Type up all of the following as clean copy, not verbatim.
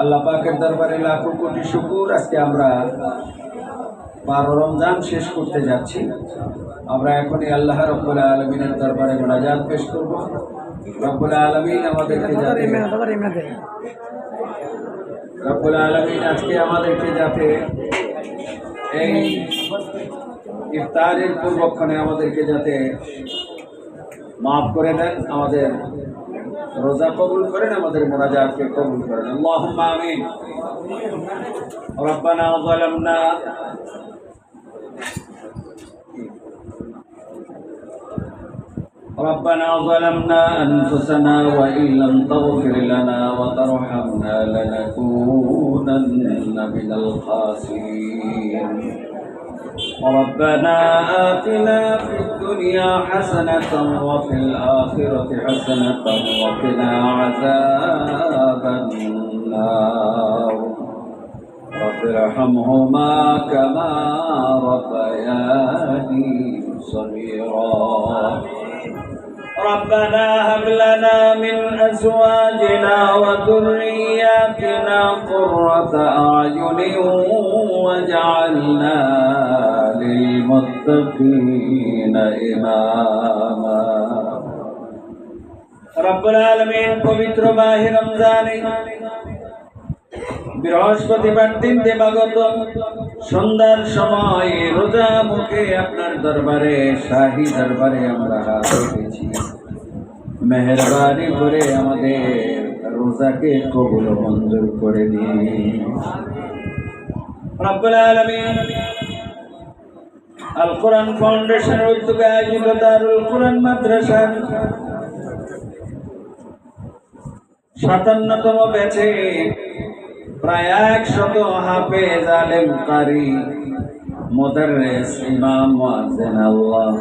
আল্লাহ পাকের দরবারে লাখো কোটি শুকর। আজকে আমরা 12 রমজান শেষ করতে যাচ্ছি। আমরা এখনই আল্লাহ রাব্বুল আলামিনের দরবারে মুনাজাত পেশ করব। রব্বুল আলামিন আমাদেরকে যাতে রব্বুল আলামিন আজকে আমাদেরকে যাতে এই ইফতারের পূর্বক্ষণে আমাদেরকে যাতে মাফ করে দেন, আমাদের রোজা কবুল করেন, আমাদের মুনাজাতকে কবুল করেন। আল্লাহুম্মা আমিন। রব্বানা যালামনা ربنا ظلمنا أنفسنا وإن لم تغفر لنا وترحمنا لنكونن من الخاسرين ربنا آتنا في الدنيا حسنة وفي الآخرة حسنة وقنا عذاب النار رب ارحمهما كما ربياني صغيرا ربنا هب لنا من أزواجنا وذرياتنا قرة أعين واجعلنا للمتقين إماما رب العالمين পবিত্র মাহে রমজানে বৃহস্পতিবার দিন দিবাগত সন্ধ্যার সময় রোজা মুখে আপনার দরবারে শাহী দরবারে আমরা হাজির হয়েছি। মেহেরবানি করে আমাদের রোজাকে কবুল মঞ্জুর করে দিন রব্বুল আলামিন। আল কোরআন ফাউন্ডেশনের উদ্যোগে আয়োজিত দারুল কোরআন মাদ্রাসার 57তম ব্যাচে প্রায় 100 হাফেজ আলেম কারি মুদাররিস ইমাম মুয়াজ্জিন আল্লাহ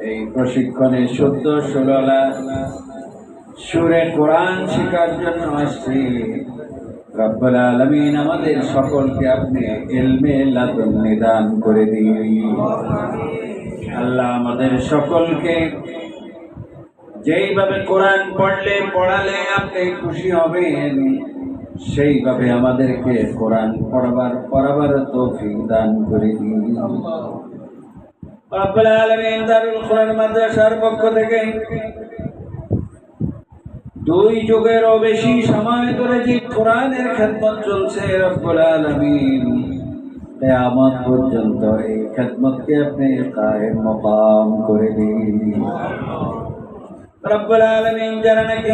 এই প্রশিক্ষণে শুদ্ধ সুললা সুরে কোরআন শেখার জন্য আসছি। রব্বুল আলামিন আমাদের সকলকে আপনি ইলমে লাদুন্নি দান করে দিন। আল্লাহ আমাদের সকলকে যেইভাবে কোরআন পড়লে পড়ালে আপনি খুশি হবেন সেইভাবে আমাদেরকে কোরআন পড়াবার তৌফিক দান করে দিন। রব্বুল আলামিন দারুল কোরআন মাদ্রাসার পক্ষ থেকে 2 যুগেরও বেশি সময় ধরে যে কোরআনের খেদমত চলছে, রব্বুল আলামিন কিয়ামত পর্যন্ত এই খেদমতকে আপনি কায়েম মাকাম করে দিন। রব্বুল আলামিন যারা নাকি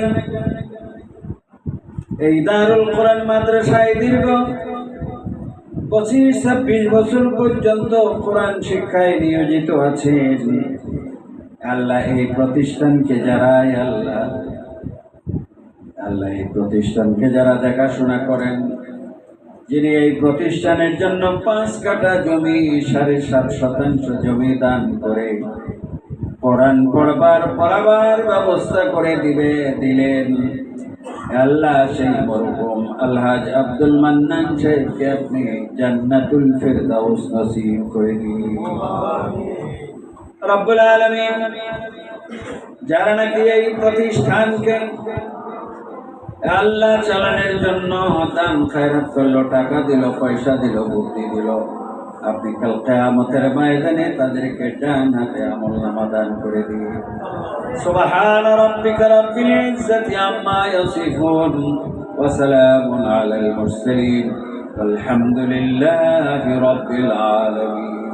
এই দারুল কোরআন মাদ্রাসায় দীর্ঘ 25-26 বছর পর্যন্ত কোরআন শিক্ষায় নিয়োজিত আছেন, আল্লাহ এই প্রতিষ্ঠানকে এই প্রতিষ্ঠানকে যারা দেখাশোনা করেন, যিনি এই প্রতিষ্ঠানের জন্য 5 কাঠা জমি 7.5% জমি দান করে কোরআন পড়াবার ব্যবস্থা করে দিলেন, আল্লাহ সেই মরহুম আলহাজ আব্দুল মান্নান সাহেবকে আপনি জান্নাতুল ফিরদাউস নসিব করে দিন। রব্বুল আলামিন যারা নাকি এই প্রতিষ্ঠানকে আল্লাহ চালানোর জন্য দান খয়রাত করলো, টাকা দিল, পয়সা দিল, বুদ্ধি দিল, আপনি কাল কিয়ামতের ময়দানে তাদেরকে জান্নাতে আমলনামা দান করে দিন। সুবহান রাব্বিকা রাব্বিল ইজ্জাতি আম্মা ইয়াসিফুন ওয়া সালামুন আলাল মুরসালিন ওয়ালহামদুলিল্লাহি রাব্বিল আলামিন।